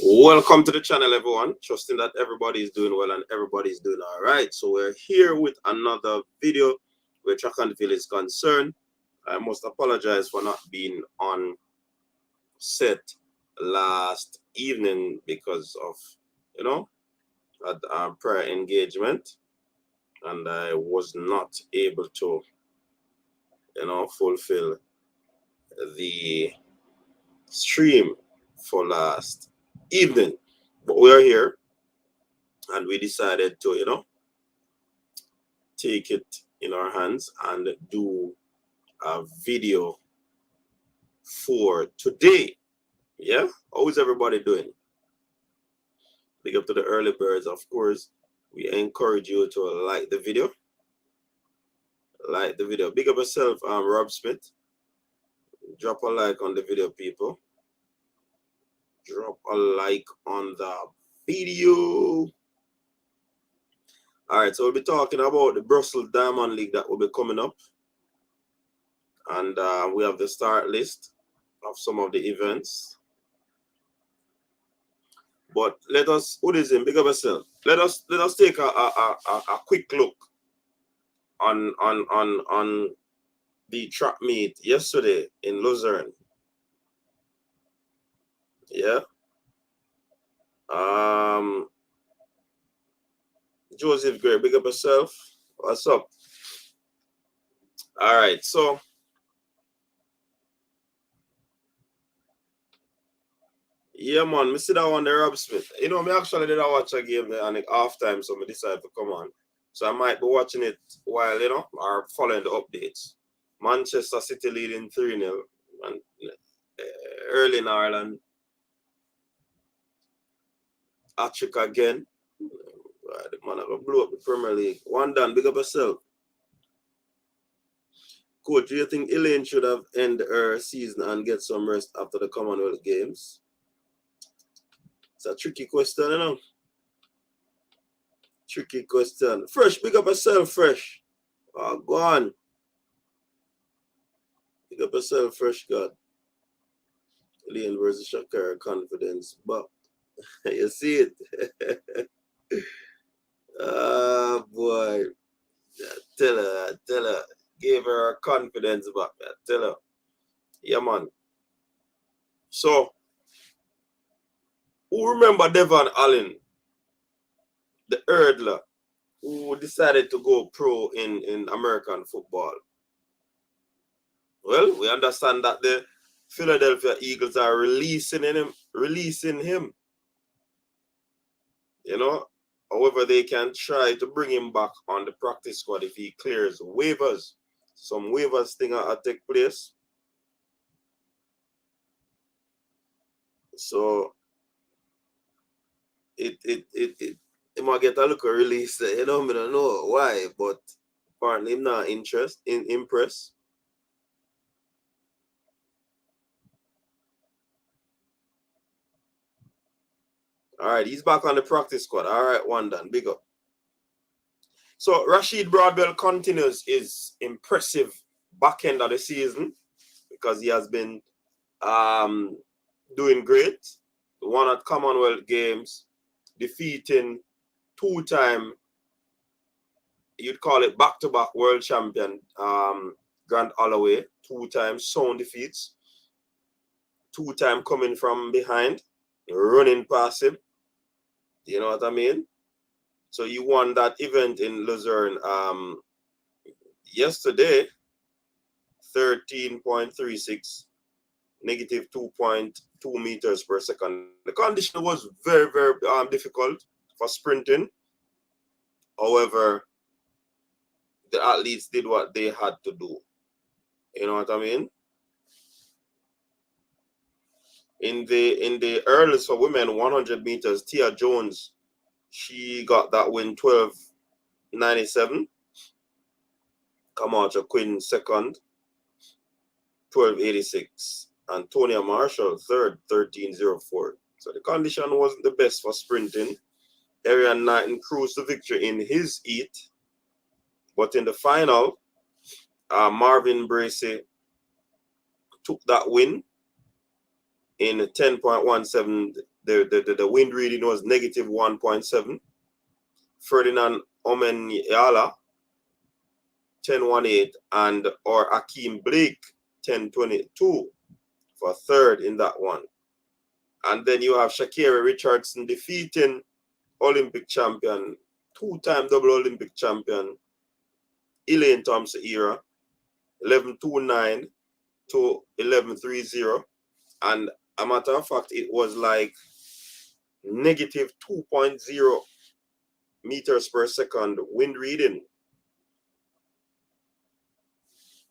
Welcome to the channel, everyone. Trusting that everybody is doing well and everybody is doing all right. So we're here with another video where track and field is concerned. I must apologize for not being on set last evening because of, a prayer engagement, and I was not able to, fulfill the stream for last evening. But we're here. And we decided to, take it in our hands and do a video for today. Yeah? How is everybody doing? Big up to the early birds, of course. We encourage you to like the video. Like the video. Big up yourself, Rob Smith. Drop a like on the video, people. Drop a like on the video. All right, so we'll be talking about the Brussels Diamond League that will be coming up. And we have the start list of some of the events. But let us, what is it? Big up yourself. Let us take a quick look on the track meet yesterday in Lucerne. Yeah. Joseph Gray, big up yourself. What's up? All right, so yeah, man, me see that one, the Rob Smith. Me actually did watch a game there and like half time, so I decided to come on. So I might be watching it while, or following the updates. Manchester City leading 3-0 and early in Ireland. Hat-trick again. The man have blew up the Premier League. One done, big up yourself. Coach, do you think Elaine should have ended her season and get some rest after the Commonwealth Games? It's a tricky question, Tricky question. Fresh, big up yourself, Fresh. Go on. Big up yourself, Fresh, God. Elaine versus Shakira, confidence. But you see it. Boy. Tell her. Give her her confidence back. Tell her. Yeah, man. So, who remember Devon Allen, the hurdler, who decided to go pro in American football? Well, we understand that the Philadelphia Eagles are releasing him. However, they can try to bring him back on the practice squad if he clears waivers. Some waivers thing are take place. So it might get a look of release. I don't know why, but apparently I'm not impressed. All right, he's back on the practice squad. All right, one done. Big up. So Rashid Broadbell continues his impressive back end of the season because he has been doing great. Won at Commonwealth Games, defeating two-time, you'd call it back-to-back world champion Grant Holloway, two-time sound defeats, two-time coming from behind, running past him. You know what I mean? So you won that event in Lucerne yesterday, 13.36, negative 2.2 meters per second. The condition was very, very difficult for sprinting. However, the athletes did what they had to do. You know what I mean? In the earliest for women 100 meters, Tia Jones, she got that win 12.97. Camacho Quinn second, 12.86. Antonia Marshall third, 13.04. So the condition wasn't the best for sprinting. Arian Knighton cruised to victory in his heat. But in the final, Marvin Bracey took that win in 10.17 The wind reading was negative 1.7. Ferdinand Omenyala 10.18, and or Akeem Blake 10.22 for third in that one. And then you have Shakira Richardson defeating Olympic champion, two-time double Olympic champion, Elaine Thompson era, 11.29 to 11.30. And a matter of fact, it was like negative 2.0 meters per second wind reading.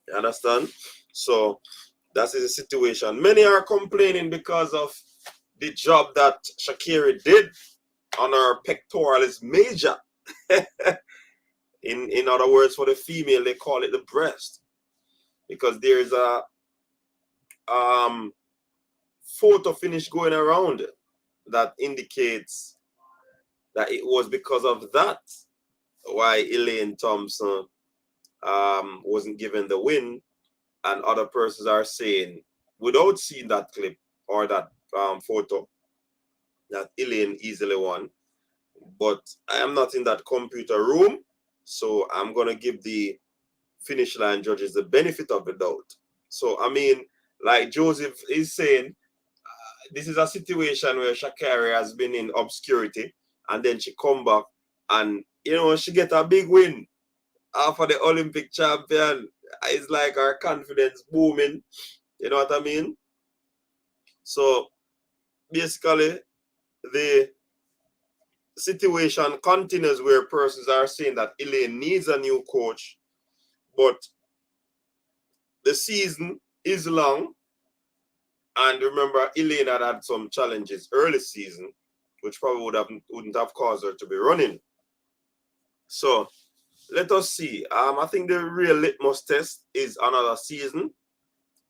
You understand? So that is the situation. Many are complaining because of the job that Shakira did on her pectoralis major. In other words, for the female, they call it the breast, because there's a photo finish going around that indicates that it was because of that why Elaine Thompson wasn't given the win, and other persons are saying, without seeing that clip or that photo, that Elaine easily won. But I am not in that computer room, so I'm gonna give the finish line judges the benefit of the doubt. So I mean, like Joseph is saying, this is a situation where Shakira has been in obscurity, and then she come back and she get a big win for the Olympic champion. It's like her confidence booming. You know what I mean? So basically, the situation continues where persons are saying that Elaine needs a new coach, but the season is long. And remember, Elaine had some challenges early season, which probably wouldn't have caused her to be running. So let us see. I think the real litmus test is another season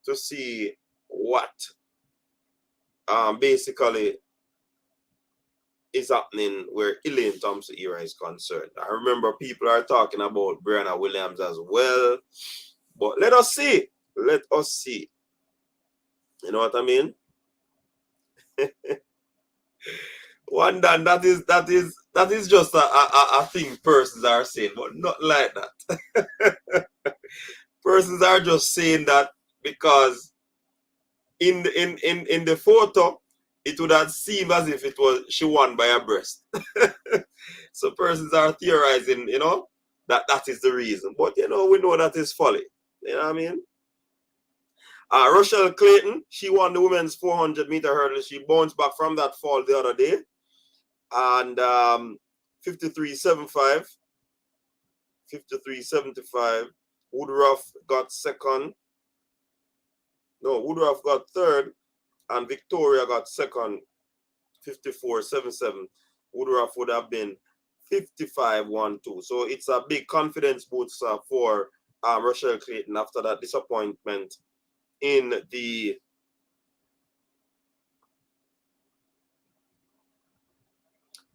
to see what basically is happening where Elaine Thompson era is concerned. I remember people are talking about Brianna Williams as well. But let us see. Let us see. You know what I mean? One done, that is just a thing persons are saying, but not like that. Persons are just saying that because in the photo it would have seemed as if it was she won by a breast. So persons are theorizing, that is the reason. But we know that is folly. You know what I mean? Rochelle Clayton, she won the women's 400-meter hurdle. She bounced back from that fall the other day. And 53.75, 53.75. Woodruff got second. No, Woodruff got third. And Victoria got second, 54.77. Woodruff would have been 55.12. So it's a big confidence boost for Rochelle Clayton after that disappointment in the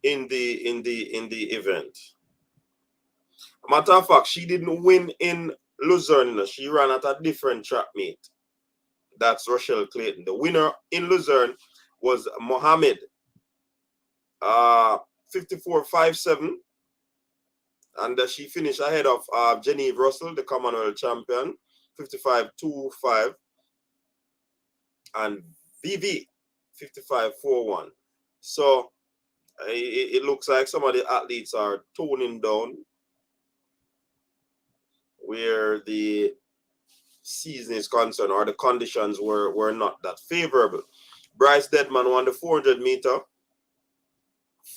event. Matter of fact, she didn't win in Lucerne. She ran at a different track meet. That's Rochelle Clayton. The winner in Lucerne was Mohammed, 54.57. And she finished ahead of Genevieve Russell, the Commonwealth champion, 55.25. And VV, 55.41. So it looks like some of the athletes are toning down where the season is concerned, or the conditions were not that favorable. Bryce Deadman won the 400 meter,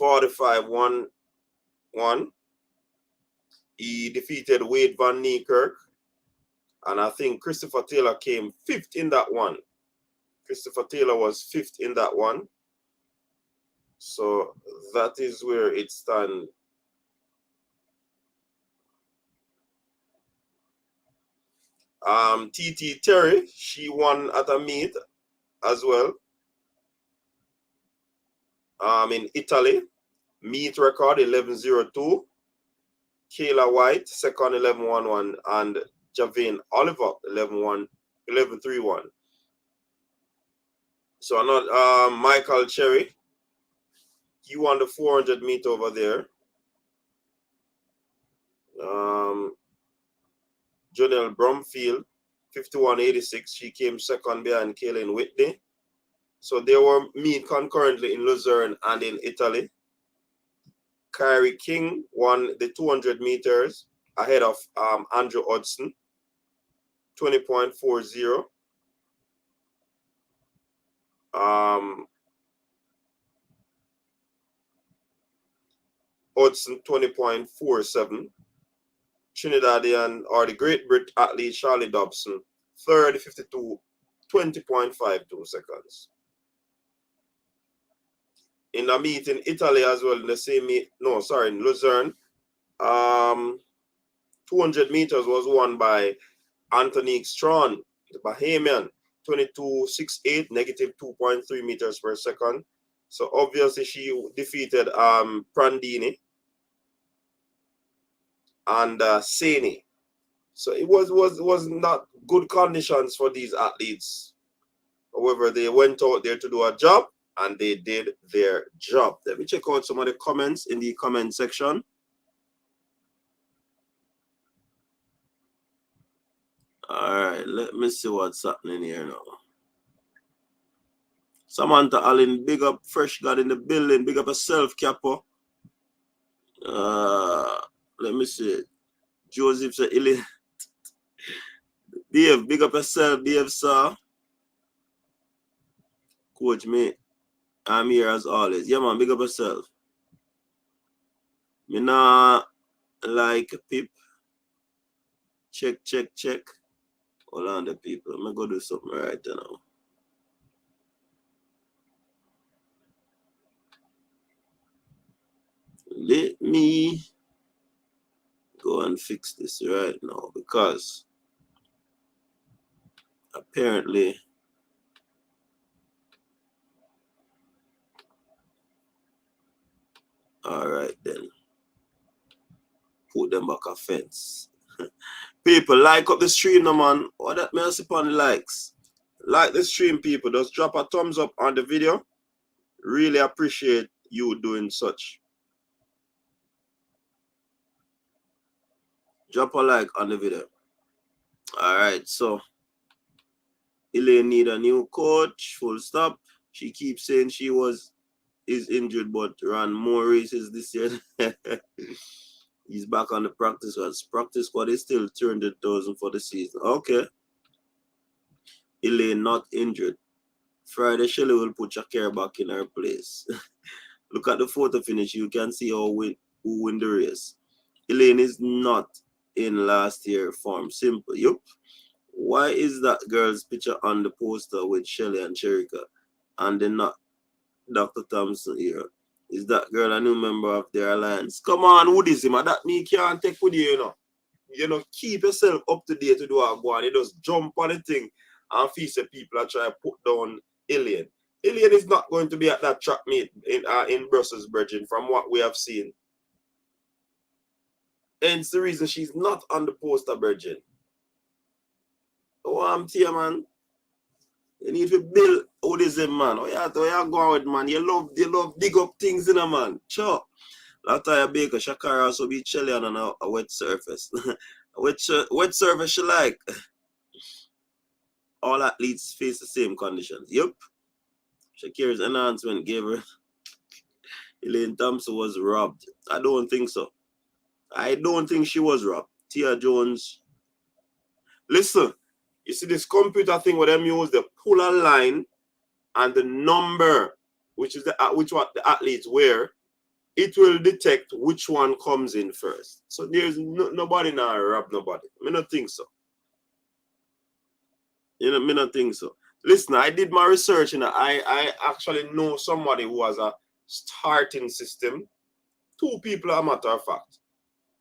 45.11. He defeated Wade Van Niekerk, and I think Christopher Taylor came fifth in that one. Christopher Taylor was fifth in that one. So that is where it stands. TT Terry, she won at a meet as well. In Italy, meet record 11.02. Kayla White, second 11.11, and Javane Oliver 11.31. So another Michael Cherry, He won the 400 meter over there. Jonelle Brumfield, 51.86. She came second behind Kaylin Whitney. So they were meet concurrently in Lucerne and in Italy. Kyrie King won the 200 meters ahead of Andrew Hudson, 20.40. Hudson 20.47. Trinidadian or the Great Brit athlete Charlie Dobson, third, 20.52 seconds. In a meet in Italy as well, in the same meet, no, sorry, in Lucerne, 200 meters was won by Antonique Strawn, the Bahamian, 22.68, negative 2.3 meters per second. So obviously she defeated Prandini and Sani. So it was not good conditions for these athletes. However, they went out there to do a job and they did their job. Let me check out some of the comments in the comment section. All right, let me see what's happening here now. Samantha Allen, big up Fresh God in the building. Big up yourself, Capo. Let me see. Joseph said, Dave, big up yourself, Dave, sir. Coach, me, I'm here as always. Yeah, man, big up yourself. Me nah like Pip. Check. Hold on, the people. I'm going to go do something right now. Let me go and fix this right now because apparently all right then. Put them back a fence. People, like up the stream now, man. What that means upon the likes. Like the stream, people. Just drop a thumbs up on the video. Really appreciate you doing such. Drop a like on the video. All right, so Elaine need a new coach. Full stop. She keeps saying she is injured, but ran more races this year. He's back on the practice squad. Practice squad is still 200,000 for the season. Okay. Elaine not injured. Friday, Shelley will put Shakira back in her place. Look at the photo finish. You can see who win the race. Elaine is not in last year form. Simple. Yup. Why is that girl's picture on the poster with Shelley and Cherika and then not Dr. Thompson here? Is that girl a new member of their alliance? Come on, who is him? That me can't take with you, you know. You know, keep yourself up to date to do a go on. You just jump on the thing and feel that people are trying to put down Elaine. Elaine is not going to be at that track meet in Brussels, Virgin, from what we have seen. Hence the reason she's not on the poster, Virgin. Oh, I'm here, man. You need to build what is it, man? Oh, you go with, man. You love dig up things in a man. Sure. Lataya Baker, Shakara also beat Shelly on a wet surface. wet surface she like. All athletes face the same conditions. Yep. Shakira's announcement gave her Elaine Thompson was robbed. I don't think so. I don't think she was robbed. Tia Jones. Listen, you see this computer thing where them use the puller line and the number, which what the athletes wear, it will detect which one comes in first. So there's nobody now rob nobody. I don't think so. You know, I don't think so. Listen, I did my research and I actually know somebody who has a starting system. 2 people, a matter of fact.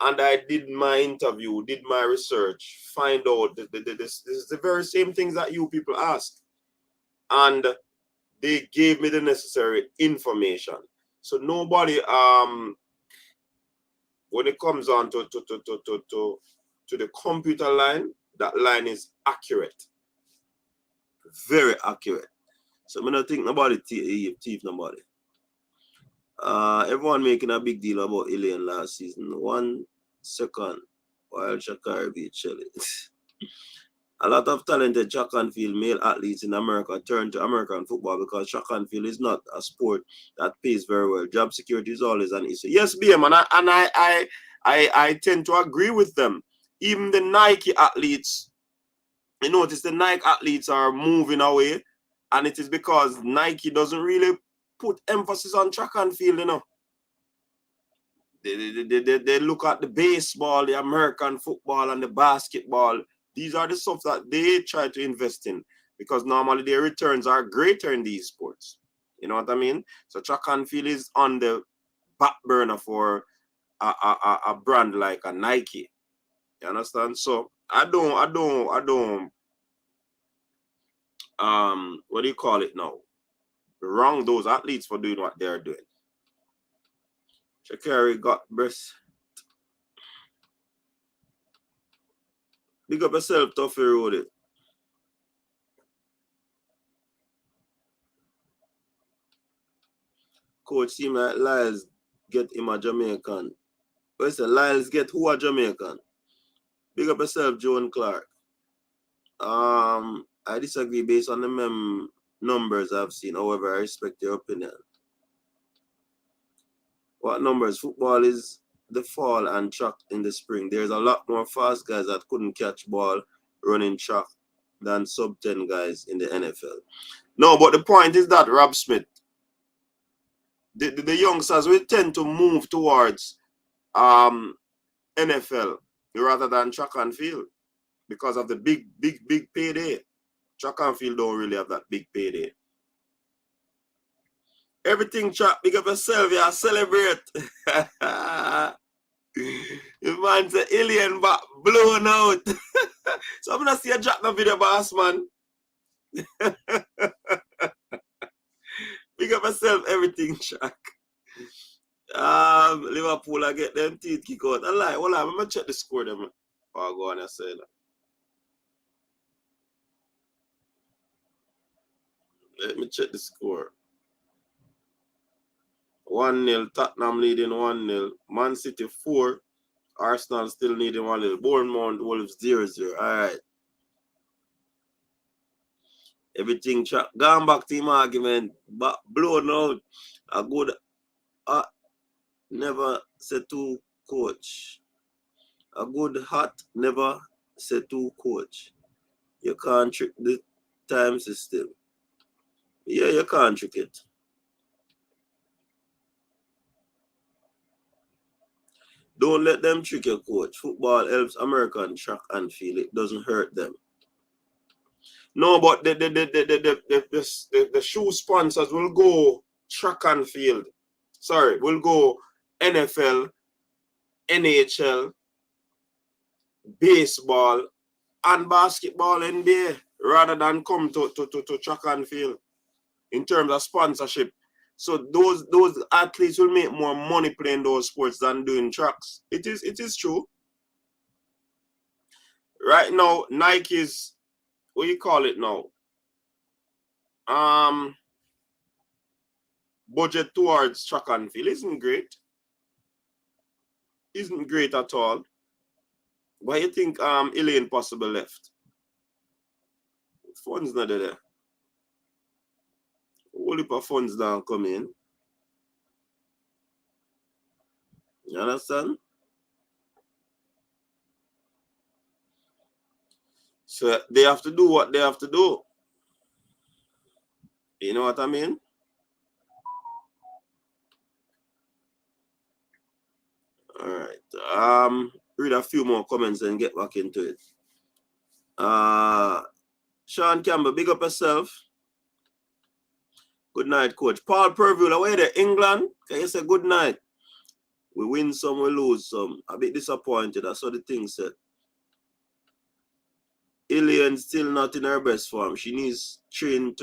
And I did my interview, did my research, find out this is the very same things that you people ask. And they gave me the necessary information. So nobody, when it comes on to the computer line, that line is accurate. Very accurate. So I don't think nobody thief nobody. Everyone making a big deal about Elaine last season. 1 second while Shakari beat Shelley. A lot of talented track and field male athletes in America turn to American football because track and field is not a sport that pays very well. Job security is always an issue. Yes, BM, and I tend to agree with them. Even the Nike athletes, you notice the Nike athletes are moving away, and it is because Nike doesn't really put emphasis on track and field, you know. They look at the baseball, the American football, and the basketball. These are the stuff that they try to invest in because normally their returns are greater in these sports. You know what I mean? So track and field is on the back burner for a brand like a Nike. You understand? So I don't what do you call it now? Wrong those athletes for doing what they're doing. Shakari got breast. Big up yourself, Toughy Road. Coach seem like Lyles get him a Jamaican. But say Lyles get who a Jamaican? Big up yourself, Joan Clark. I disagree based on the numbers I've seen. However, I respect your opinion. What numbers? Football is the fall and track in the spring. There's a lot more fast guys that couldn't catch ball running track than sub 10 guys in the NFL. No, but the point is that Rob Smith, the youngsters will tend to move towards NFL rather than track and field because of the big payday. Track and field don't really have that big payday. Everything track, big up yourself, yeah, celebrate. The man say alien back blown out. So I'm gonna see a drop the video, boss man. Big up yourself, everything track. Liverpool I get them teeth kick out. I lie, hold on, I'm gonna check the score them. Oh, go on and say that. Let me check the score. 1-0, Tottenham leading 1-0. Man City 4. Arsenal still needing 1-0. Bournemouth Wolves 0-0. Alright. Everything gone back to him argument. But blown out. A good never say to coach. A good hot never say to coach. You can't trick the time system. Yeah, you can't trick it. Don't let them trick your coach. Football helps American track and field. It doesn't hurt them. No, but the shoe sponsors will go track and field. Sorry, will go NFL, NHL, baseball, and basketball NBA rather than come to track and field in terms of sponsorship. So those athletes will make more money playing those sports than doing tracks. It is true. Right now, Nike's, what do you call it now? Budget towards track and field isn't great. Isn't great at all. Why you think Elaine possible left? Funds not there. Whole heap of funds don't come in. You understand? So they have to do what they have to do. You know what I mean? All right. Read a few more comments and get back into it. Sean Campbell, big up yourself. Good night, coach. Paul Purville, away there, England. Can you say good night? We win some, we lose some. A bit disappointed. That's what the thing said. Elaine still not in her best form. She needs train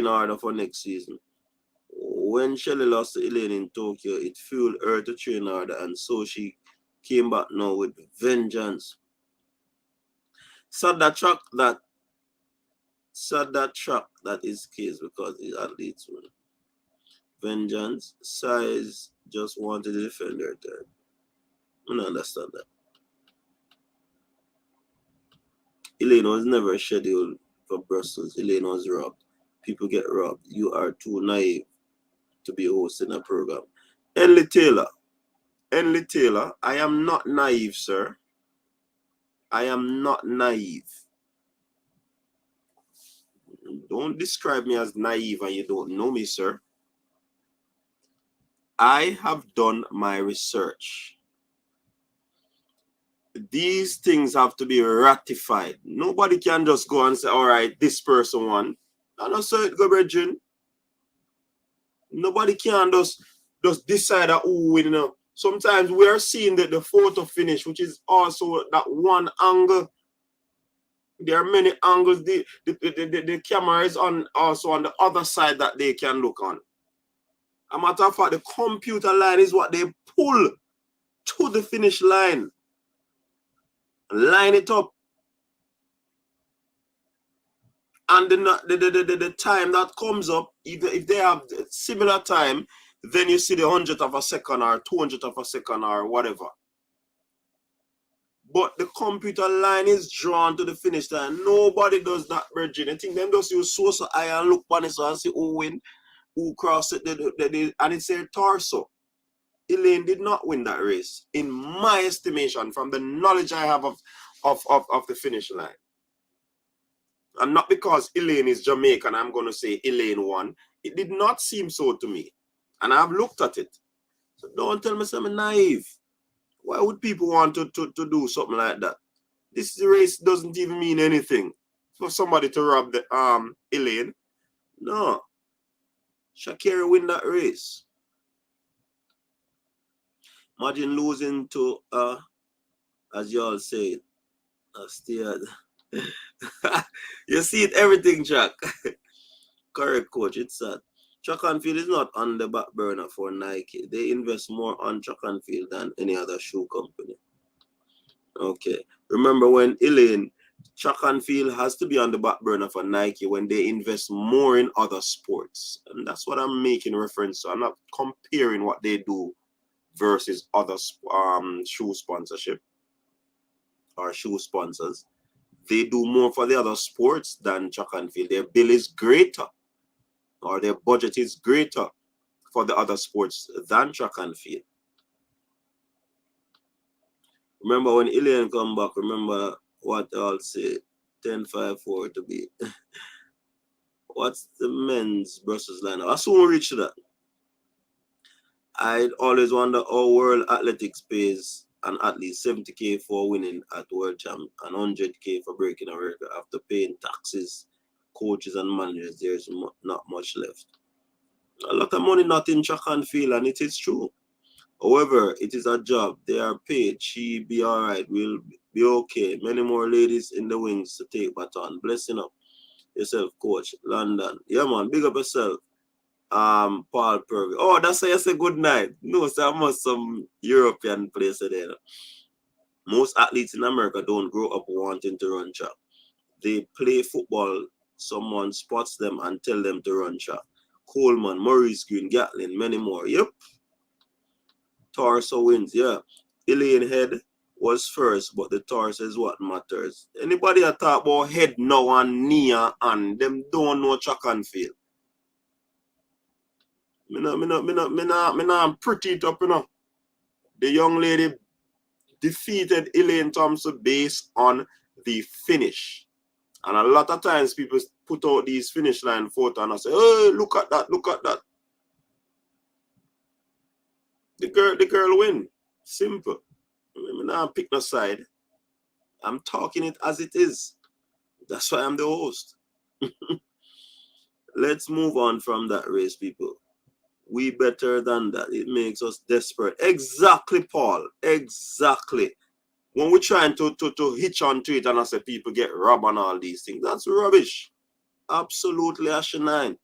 harder for next season. When Shelly lost to Elaine in Tokyo, it fueled her to train harder, and so she came back now with vengeance. Sad that track that is case because the athletes win. Vengeance. Size just wanted to defend their turn. I don't understand that. Elaine was never scheduled for Brussels. Elaine was robbed. People get robbed. You are too naive to be hosting a program. Henley Taylor. Henley Taylor, I am not naive, sir. I am not naive. Don't describe me as naive and you don't know me, sir. I have done my research. These things have to be ratified. Nobody can just go and say, all right, this person won. I don't say it, go, Bridget. Nobody can just decide who win. You know. Sometimes we are seeing that the photo finish, which is also that one angle. There are many angles. The camera is on also on the other side that they can look on. A matter of fact, the computer line is what they pull to the finish line. Line it up. And the time that comes up, if they have similar time, then you see the 100th of a second or 200th of a second or whatever. But the computer line is drawn to the finish line. Nobody does that, Virgin. I think them just use source of eye and look on it and see who win, who cross it, and it's their torso. Elaine did not win that race, in my estimation, from the knowledge I have of the finish line. And not because Elaine is Jamaican, I'm going to say Elaine won. It did not seem so to me. And I've looked at it. So don't tell me I'm naive. Why would people want to do something like that? This race doesn't even mean anything for somebody to rob the Elaine. No. Shakira win that race. Imagine losing to, as you all say, a steer. You see it, everything, Jack. Correct, coach. It's sad. Track and field is not on the back burner for Nike. They invest more on track and field than any other shoe company. Okay. Remember when Elaine, track and field has to be on the back burner for Nike when they invest more in other sports. And that's what I'm making reference to. I'm not comparing what they do versus other shoe sponsorship or shoe sponsors. They do more for the other sports than track and field. Their bill is greater, or their budget is greater for the other sports than track and field. Remember when Elaine come back, remember what I'll say, 10-5-4 to be. What's the men's Brussels lineup? I soon reach that. I always wonder how World Athletics pays an athlete 70K for winning at World Champ and 100K for breaking a record. After paying taxes, coaches and managers, there's not much left. A lot of money not in track and field, and it is true. However, it is a job. They are paid. She be all right. We'll be okay. Many more ladies in the wings to take baton. Blessing up yourself, coach. London. Yeah, man. Big up yourself. Paul Purvey. Oh, that's why you say good night. No, so I must some European place there. Most athletes in America don't grow up wanting to run track. They play football. Someone spots them and tell them to run track. Coleman, Maurice Green, Gatlin, many more. Yep. Torso wins, yeah. Elaine head was first, but the torso is what matters. Anybody that talk about head now and knee and them don't know track and field. Me not pretty it up, you know. The young lady defeated Elaine Thompson based on the finish. And a lot of times people put out these finish line photo and I say, hey, look at that, look at that. The girl win. Simple. I'm not pick no side. I'm talking it as it is. That's why I'm the host. Let's move on from that race, people. We better than that. It makes us desperate. Exactly, Paul. Exactly. When we're trying to hitch onto it and I say people get robbed and all these things, that's rubbish. Absolutely asinine.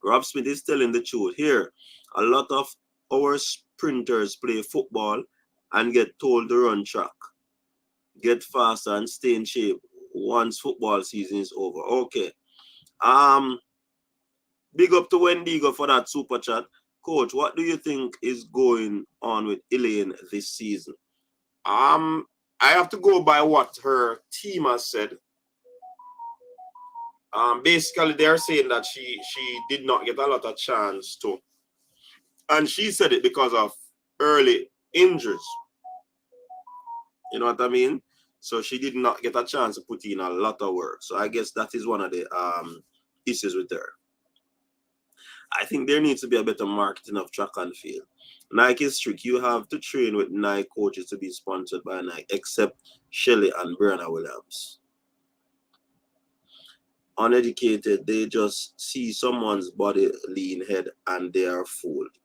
Rob Smith is telling the truth here. A lot of our sprinters play football and get told to run track, get faster and stay in shape once football season is over. Okay. Big up to Wendigo for that super chat. Coach, what do you think is going on with Elaine this season? I have to go by what her team has said. Basically, they're saying that she did not get a lot of chance to, and she said it because of early injuries. You know what I mean? So she did not get a chance to put in a lot of work. So I guess that is one of the issues with her. I think there needs to be a better marketing of track and field. Nike is strict. You have to train with Nike coaches to be sponsored by Nike, except Shelley and Brenna Williams. Uneducated, they just see someone's body lean head and they are fooled.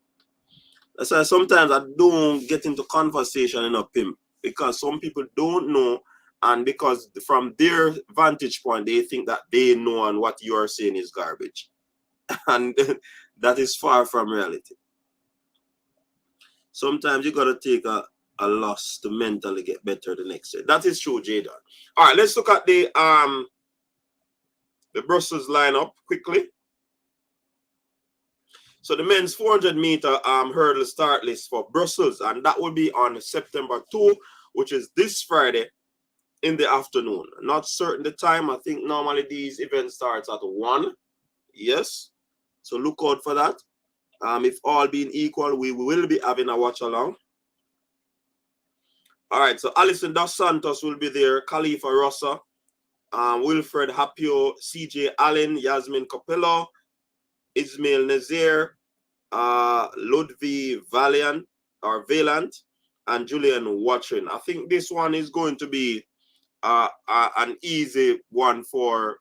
That's why sometimes I don't get into conversation in a pimp, because some people don't know, and because from their vantage point, they think that they know and what you are saying is garbage. And that is far from reality. Sometimes you got to take a loss to mentally get better the next day. That is true, Jada. All right, let's look at the Brussels lineup quickly. So the men's 400-meter hurdle start list for Brussels, and that will be on September 2, which is this Friday in the afternoon. Not certain the time. I think normally these events starts at 1. Yes. So look out for that. If all being equal, we will be having a watch along. All right, so Alison Dos Santos will be there, Khalifa Rossa, Wilfred Hapio, CJ Allen, Yasmin Capello, Ismail Nazir, Ludwig Valant, and Julian Watson. I think this one is going to be an easy one for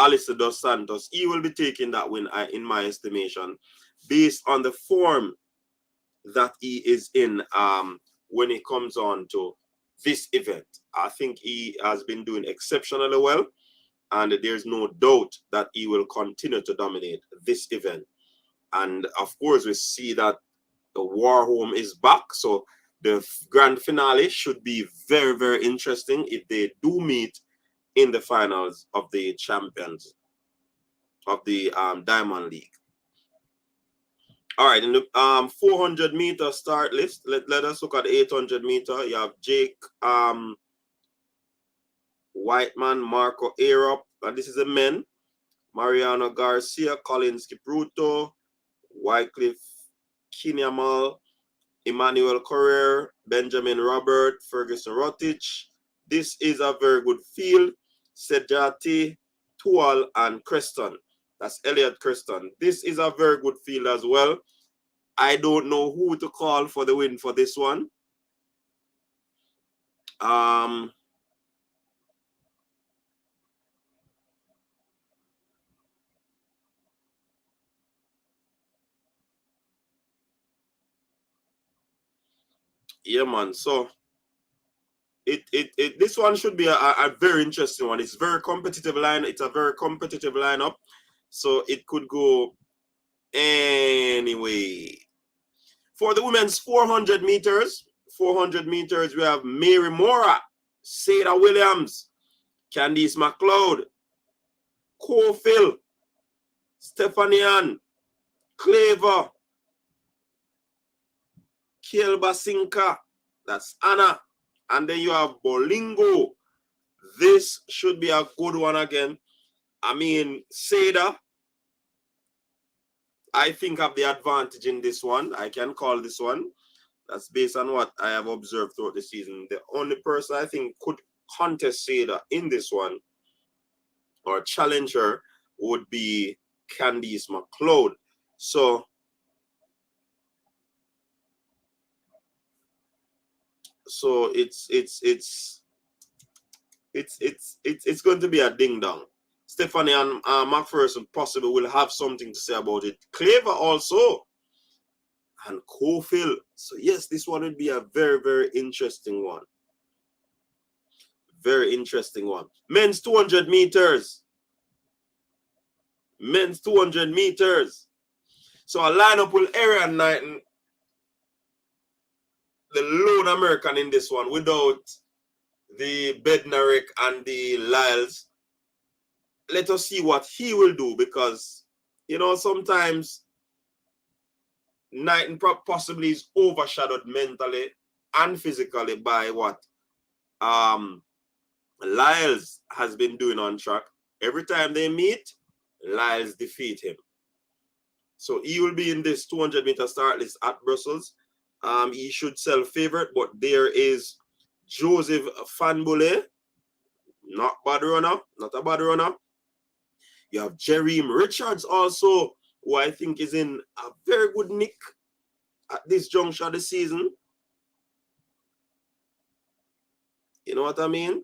Alistair Dos Santos. He will be taking that win, in my estimation, based on the form that he is in when it comes on to this event. I think he has been doing exceptionally well, and there's no doubt that he will continue to dominate this event. And of course, we see that the War Home is back, so the grand finale should be very, very interesting if they do meet in the finals of the champions of the Diamond League. All right, in the 400-meter start list, let us look at the 800-meter. You have Jake Whiteman, Marco Arup, and this is the men. Mariano Garcia, Colin Kipruto, Wycliffe Kinyamal, Emmanuel Correa, Benjamin Robert, Ferguson Rotich. This is a very good field. Sejati, Tual, and Creston. That's Elliot Creston. This is a very good field as well. I don't know who to call for the win for this one. Yeah, man. So this one should be a very interesting one. It's very competitive line. It's a very competitive lineup. So it could go anyway. For the women's 400 meters, we have Mary Mora, Sada Williams, Candice McLeod, Cofield, Stephanie Ann, Claver, Kielbasinka, that's Anna, and then you have Bolingo. This should be a good one again. I mean, Sada, I think, have the advantage in this one. I can call this one. That's based on what I have observed throughout the season. The only person I think could contest Sada in this one or challenge her would be Candice McLeod. So it's going to be a ding dong. Stephanie and McPherson possibly will have something to say about it. Claver also, and Cofield. So yes, this one would be a very, very interesting one. Very interesting one. Men's 200 meters. Men's 200 meters. So a lineup will Arian Knighton, the lone American in this one, without the Bednarik and the Lyles. let us see what he will do, because, you know, sometimes Knighton possibly is overshadowed mentally and physically by what Lyles has been doing on track. Every time they meet, Lyles defeat him. So he will be in this 200-meter start list at Brussels. He should sell favorite, but there is Joseph Fanboulet, not bad runner, not a bad runner. You have Jereme Richards also, who I think is in a very good nick at this juncture of the season. You know what I mean?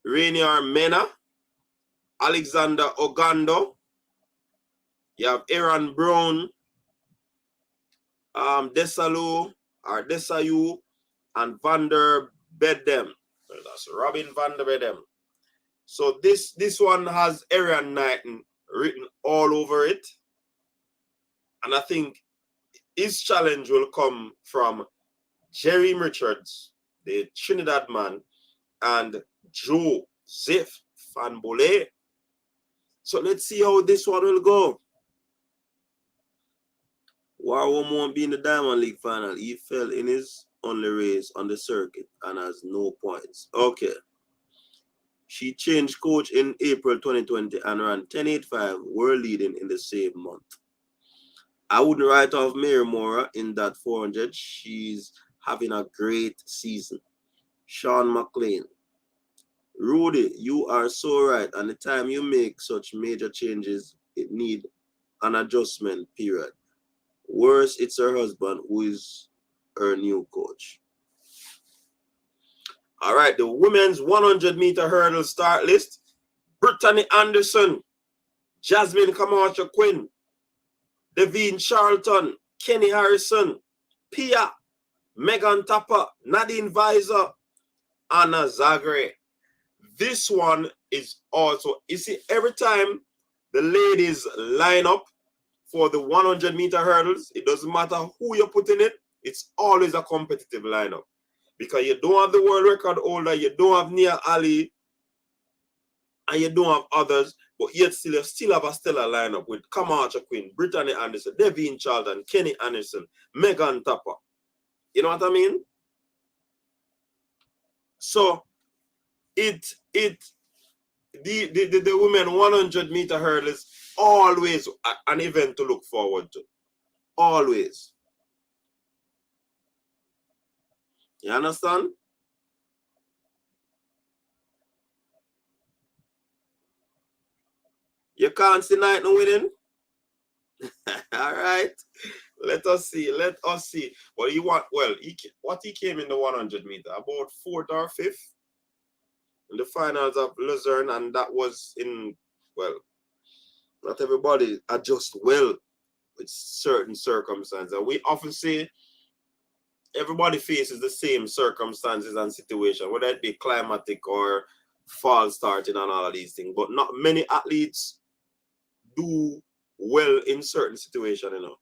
Rainier Mena, Alexander Ogando. You have Aaron Brown, Desalu or Desayu, and Van der Bedem. That's Robin Van der Bedem. So this one has Aaron Knighton written all over it. And I think his challenge will come from Jereme Richards, the Trinidad man, and Joseph Fanboulet. So let's see how this one will go. Warwom won't be in the Diamond League final. He fell in his only race on the circuit and has no points. Okay. She changed coach in April 2020 and ran 10.85, world leading in the same month. I wouldn't write off Mary Mora in that 400. She's having a great season. Sean McLean. Rudy, you are so right. And the time you make such major changes, it need an adjustment period. Worse, it's her husband who is her new coach. All right, the women's 100-meter hurdle start list. Brittany Anderson, Jasmine Camacho Quinn, Devine Charlton, Kenny Harrison, Pia, Megan Tapper, Nadine Weiser, Anna Zagre. This one is also, you see, every time the ladies line up for the 100-meter hurdles, it doesn't matter who you put in it, it's always a competitive lineup. Because you don't have the world record holder, you don't have Nia Ali, and you don't have others, but yet you still have a stellar lineup with Camacho Quinn, Brittany Anderson, Devine Charlton, Kenny Anderson, Megan Tapper. You know what I mean? So the women 100-meter hurdle is always an event to look forward to. Always. You understand? You can't see Knighton winning? All right. Let us see. Let us see. Well, he came in the 100-meter? About 4th or 5th in the finals of Lucerne, and that was in, well, not everybody adjusts well with certain circumstances. And we often say everybody faces the same circumstances and situation, whether it be climatic or false starting and all of these things. But not many athletes do well in certain situations, you know.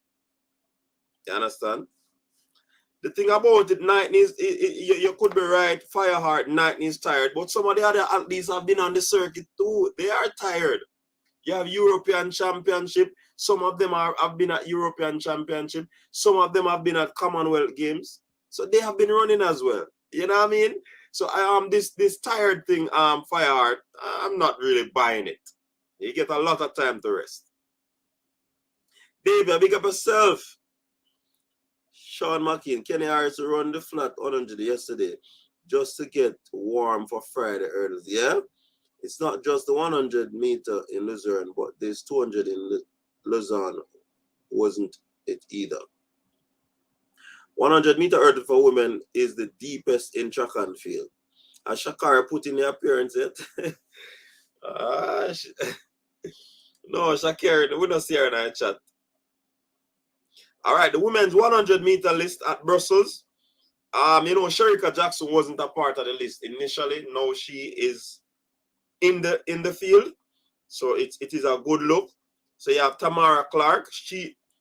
You understand? The thing about it, Knighton is, you could be right, Fireheart, Knighton is tired, but some of the other athletes have been on the circuit too. They are tired. You have European Championship. Some of them have been at European Championship. Some of them have been at Commonwealth Games. So they have been running as well. You know what I mean? So this tired thing, Fireheart, I'm not really buying it. You get a lot of time to rest. David, big up yourself. Sean McKean, Kenny Harris run the flat 100 yesterday just to get warm for Friday early. Yeah? It's not just the 100-meter in Lucerne, but this 200 in Lausanne wasn't it either. 100-meter hurdle for women is the deepest in track and field. As Shakara put in the appearance yet? No, Shakira, we don't see her in our chat. All right, the women's 100-meter list at Brussels. You know, Sherika Jackson wasn't a part of the list initially. Now she is in the field, so it is a good look. So you have Tamara Clark.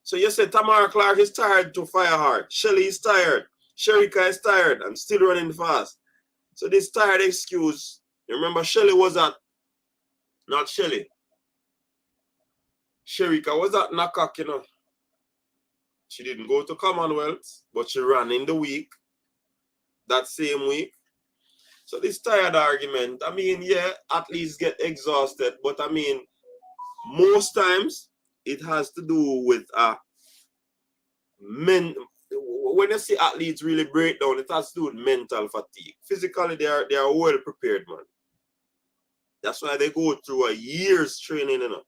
So you said Tamara Clark is tired to Fireheart. Shelly is tired. Sherika is tired and still running fast. So this tired excuse, Remember, Shelly was at, not Shelly, Sherika was at Nakak, you know. She didn't go to Commonwealth, but she ran in the week, that same week. So this tired argument, I mean, yeah, athletes get exhausted, but I mean, most times it has to do with men. When you see athletes really break down, it has to do with mental fatigue. Physically, they are well prepared, man. That's why they go through a year's training, you know.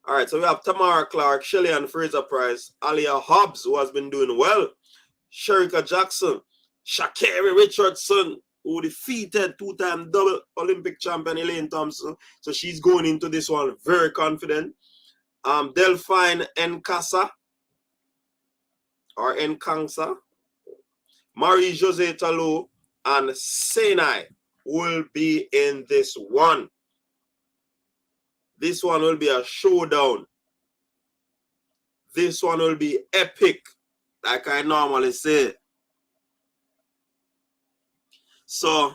All right, so we have Tamara Clark, Shelly and Fraser Price, Alia Hobbs, who has been doing well, Sherika Jackson, Sha'Carri Richardson, who defeated two-time double Olympic champion Elaine Thompson. So she's going into this one very confident. Delphine Nkasa, or Nkansa, Marie-José Talou, and Senai will be in this one. This one will be a showdown. This one will be epic, like I normally say. So,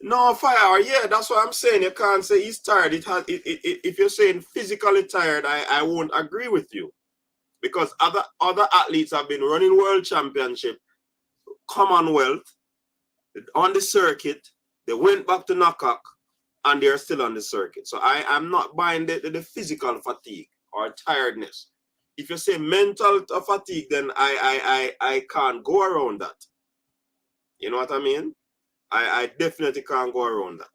no, Fire, yeah, that's what I'm saying. You can't say he's tired. If you're saying physically tired, I won't agree with you. Because other athletes have been running world championship, Commonwealth, on the circuit. They went back to Nakak, and they're still on the circuit. So I'm not buying the physical fatigue or tiredness. If you say mental fatigue, then I can't go around that. You know what I mean? I definitely can't go around that.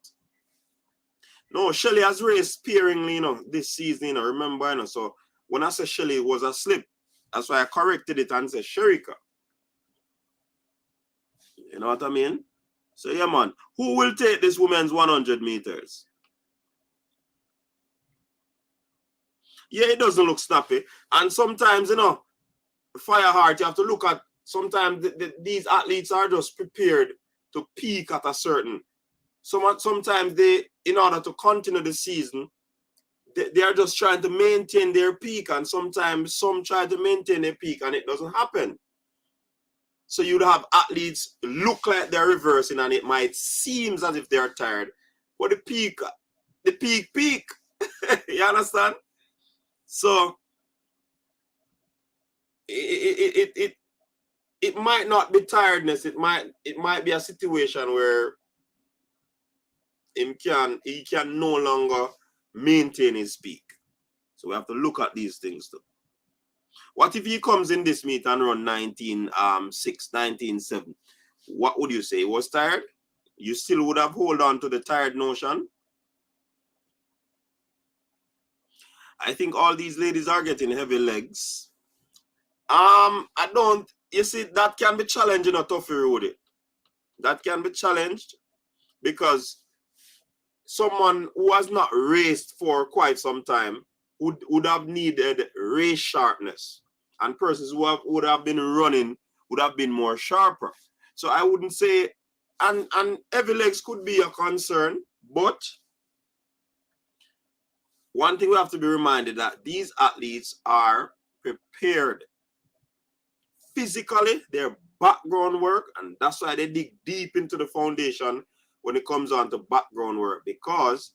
No, Shelly has raced sparingly, you know, this season, you know, remember, you know, so when I say Shelly, it was a slip. That's why I corrected it and said Sherika. You know what I mean? So, yeah, man, who will take this women's 100 meters? Yeah, it doesn't look snappy. And sometimes, you know, Fireheart, you have to look at, sometimes these athletes are just prepared to peak at a certain. Sometimes they, in order to continue the season, they are just trying to maintain their peak, and sometimes some try to maintain their peak and it doesn't happen. So you'd have athletes look like they're reversing and it might seem as if they're tired, but the peak. You understand? So it might not be tiredness. It might be a situation where he can no longer maintain his peak. So we have to look at these things too. What if he comes in this meet and run 19.6, 19.7? What would you say? He was tired? You still would have hold on to the tired notion? I think all these ladies are getting heavy legs. I don't, you see, that can be challenging a tough road. That can be challenged because someone who has not raced for quite some time would have needed race sharpness, and persons who would have been running would have been more sharper. So I wouldn't say, and heavy legs could be a concern, but one thing we have to be reminded that these athletes are prepared physically, their background work, and that's why they dig deep into the foundation when it comes on to background work, because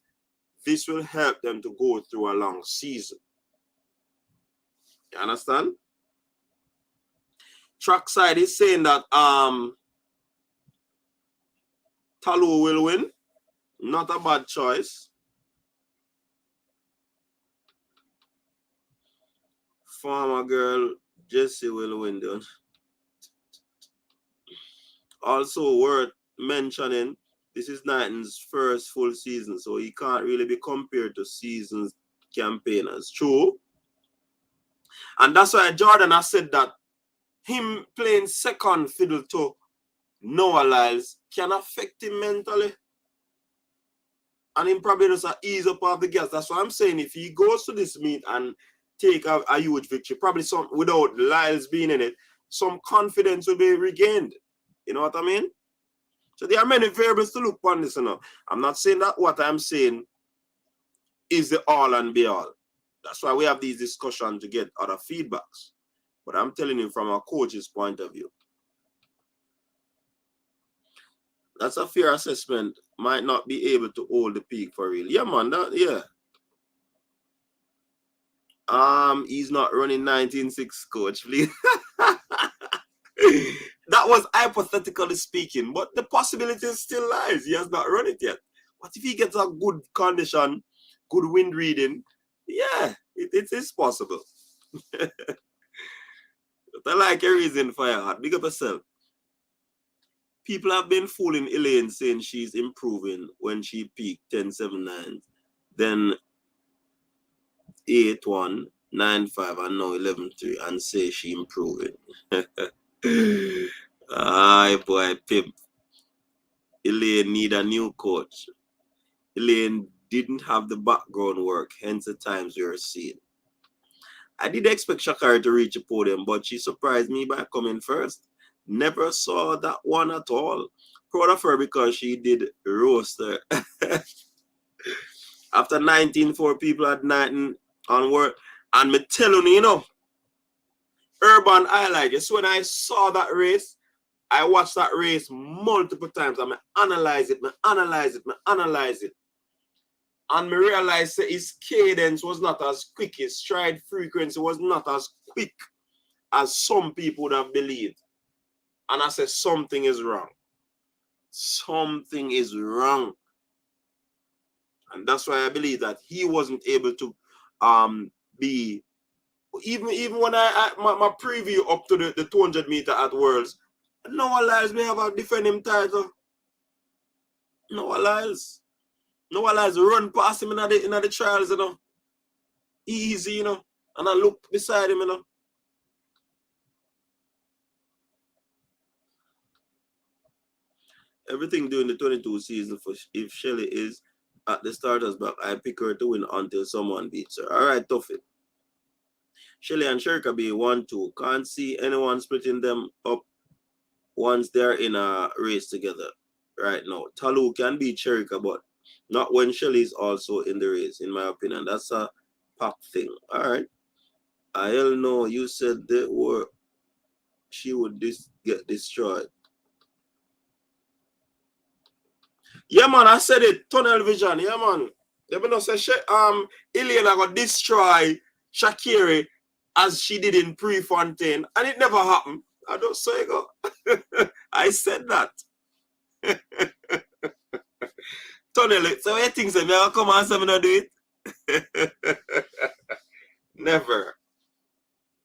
this will help them to go through a long season. You understand? Trackside is saying that Talou will win. Not a bad choice. Farmer girl Jesse will win, though. Also worth mentioning, this is Knighton's first full season, so he can't really be compared to season's campaigners. True. And that's why Jordan has said that him playing second fiddle to Noah Lyles can affect him mentally. And him probably just ease up off the gas. That's what I'm saying. If he goes to this meet and take a huge victory. Probably some without Lyles being in it, some confidence will be regained. You know what I mean? So there are many variables to look upon this. You know? I'm not saying that what I'm saying is the all and be all. That's why we have these discussions to get other feedbacks. But I'm telling you from a coach's point of view. That's a fair assessment. Might not be able to hold the peak for real. Yeah, man. Yeah. He's not running 19.6, coach, please. That was hypothetically speaking, but the possibility still lies. He has not run it yet. What if he gets a good condition, good wind reading? Yeah, it is possible. But I like a reason for your heart. Big up yourself. People have been fooling Elaine saying she's improving when she peaked 10.79, then 8.1, 9.5, and now 11.3, and say she improving. Aye, boy, pimp. Elaine need a new coach. Elaine didn't have the background work, hence the times we are seeing. I did expect Shakari to reach a podium, but she surprised me by coming first. Never saw that one at all. Proud of her because she did roast her. After 19.4, people had 19 onward. And me telling you, you know, Urban Highlight, just when I saw that race, I watched that race multiple times. I analyze it. And me realized that his cadence was not as quick. His stride frequency was not as quick as some people would have believed. And I said, something is wrong. Something is wrong. And that's why I believe that he wasn't able to be, even when my preview up to the 200 meter at Worlds, Noah Lyles may have a defend him title. Noah Lyles run past him in the trials, you know. Easy, you know. And I look beside him, you know. Everything during the 22 season, for if Shelly is at the starters back, I pick her to win until someone beats her. All right, tough it. Shelly and Sherika be 1-2. Can't see anyone splitting them up once they're in a race together right now. Talu can beat Sherika, but not when Shelly is also in the race, in my opinion. That's a pack thing. All right. I hell no, you said that were she would get destroyed. Yeah, man, I said it. Tunnel vision. Yeah, man. They not say Elaine got destroy Shakiri as she did in Prefontaine, and it never happened. I don't say go. I said that. Tunnel it. So you think so? Me come and say me not do it? Never.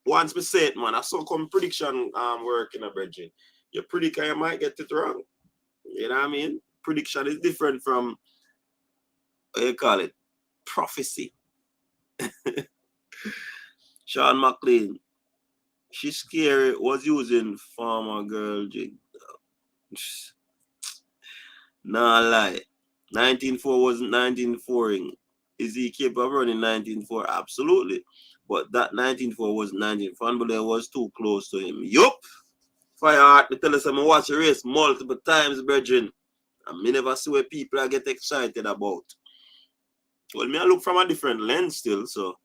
Once me say it, man, I saw come prediction work in a bridging. You predict and you might get it wrong. You know what I mean? Prediction is different from, what you call it, prophecy. Sean McLean, she scary, was using farmer girl jig. Nah lie. 19.4 wasn't 19.4ing. Is he capable of running 19.4? Absolutely. But that 19.4 was 19.4, but it was too close to him. Yup. Fireheart, me tell us I watch a race multiple times, brethren. And me never see what people I get excited about. Well, me I look from a different lens still, so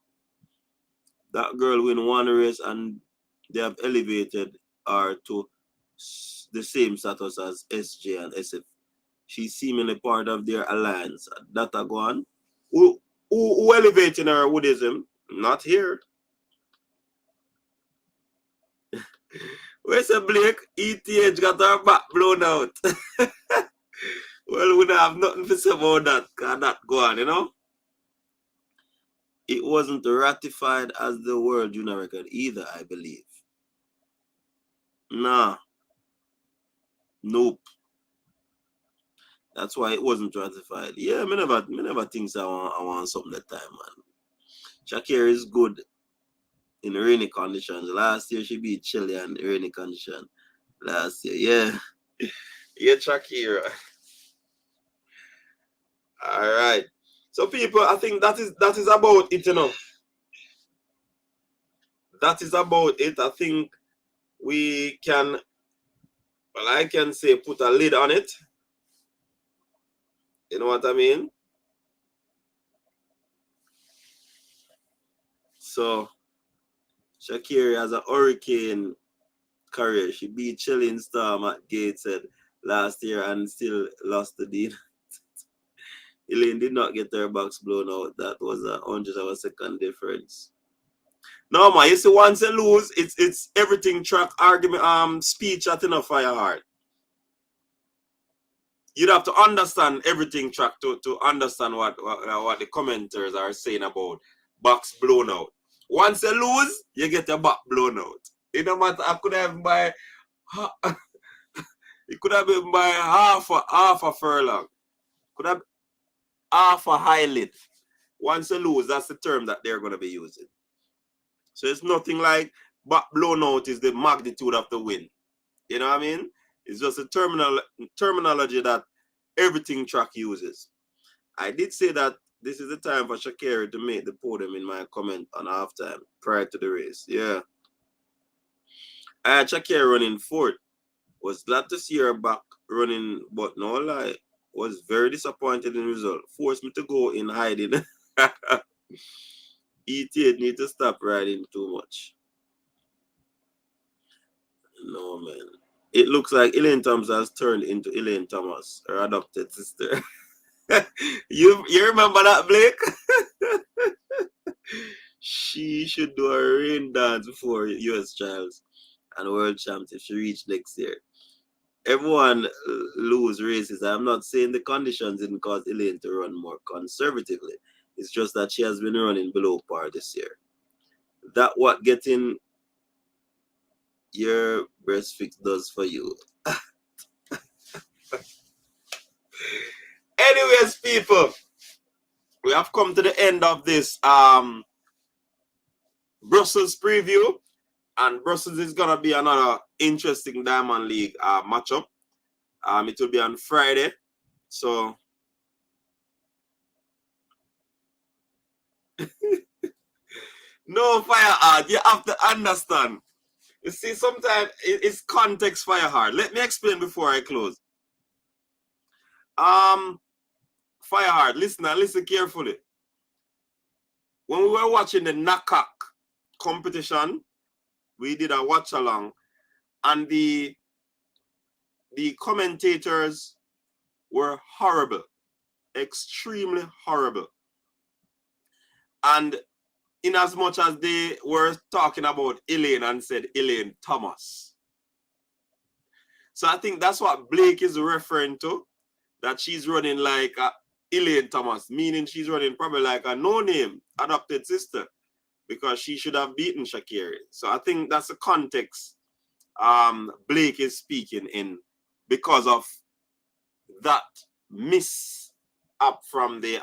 that girl win one race and they have elevated her to the same status as SJ and SF. She's seemingly part of their alliance. That a go on. Who elevating her Woodism? Not here. Where's the Blake? ETH got her back blown out. Well, we don't have nothing to say about that. Can that go on, you know? It wasn't ratified as the world junior record either, I believe. Nah. Nope. That's why it wasn't ratified. Yeah, me never think so I want something that time, man. Shakira is good in rainy conditions. Last year she beat Chile in rainy condition. Last year, yeah. Yeah, Shakira. All right. So people, I think that is about it, you know. that is about it. I think we can, well, I can say put a lid on it. You know what I mean? So Shakira has a hurricane career. She beat Chilling Storm at Gateshead last year and still lost the deal. Elaine did not get her box blown out. That was a 100-second difference. No, man, you see, once you lose, it's everything track argument, speech at enough fire hard. You'd have to understand everything track to understand what the commenters are saying about box blown out. Once you lose, you get your back blown out. It no matter. I could have by it could have been by half a furlong. Could have half a highlight. Once you lose, that's the term that they're going to be using. So it's nothing like back blown out is the magnitude of the win. You know what I mean? It's just a terminology that everything track uses. I did say that this is the time for Shakira to make the podium in my comment on halftime prior to the race. Yeah. I had Shakira running fourth. Was glad to see her back running, but no lie, was very disappointed in the result. Forced me to go in hiding. ETA need to stop riding too much. No, man. It looks like Elaine Thompson has turned into Elaine Thomas, her adopted sister. you remember that, Blake? She should do a rain dance before US Trials and World Champs if she reached next year. Everyone lose races. I'm not saying the conditions didn't cause Elaine to run more conservatively. It's just that she has been running below par this year. That what getting your breast fix does for you. Anyways, people, we have come to the end of this Brussels preview, and Brussels is gonna be another interesting Diamond League matchup. It will be on Friday, so no fire hard. You have to understand. You see, sometimes it's context fire hard. Let me explain before I close. Fire hard. Listen carefully. When we were watching the NACAC competition, we did a watch along, and the commentators were horrible, extremely horrible. And in as much as they were talking about Elaine and said Elaine Thomas. So I think that's what Blake is referring to, that she's running like Elaine Thomas, meaning she's running probably like a no-name adopted sister, because she should have beaten Shakira. So I think that's the context Blake is speaking in, because of that miss up from the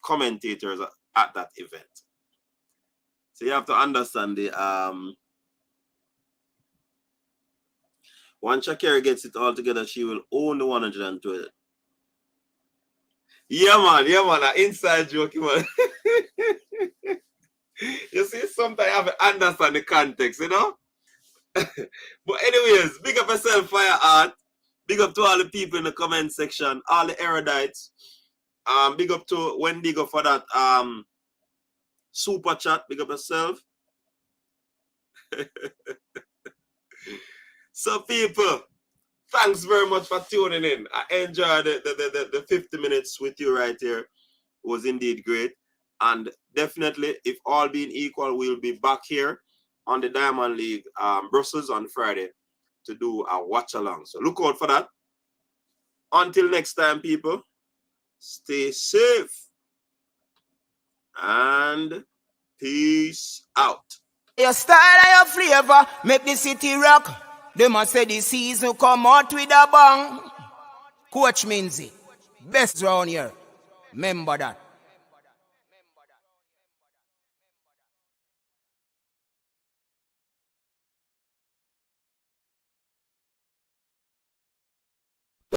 commentators at that event. So you have to understand the once Shakira gets it all together, she will own the 120. Yeah, man, an inside joke, man. You see, sometimes you have to understand the context, you know? But anyways, big up yourself, Fire Art. Big up to all the people in the comment section, all the erudites. Big up to Wendigo for that super chat. Big up yourself. So people, thanks very much for tuning in. I enjoyed the 50 minutes with you right here. It was indeed great. And definitely, if all being equal, we'll be back here on the Diamond League Brussels on Friday to do a watch along. So look out for that. Until next time, people, stay safe and peace out. Your style and your flavor make the city rock. They must say the season come out with a bang. Coach Minzy, best round here. Remember that.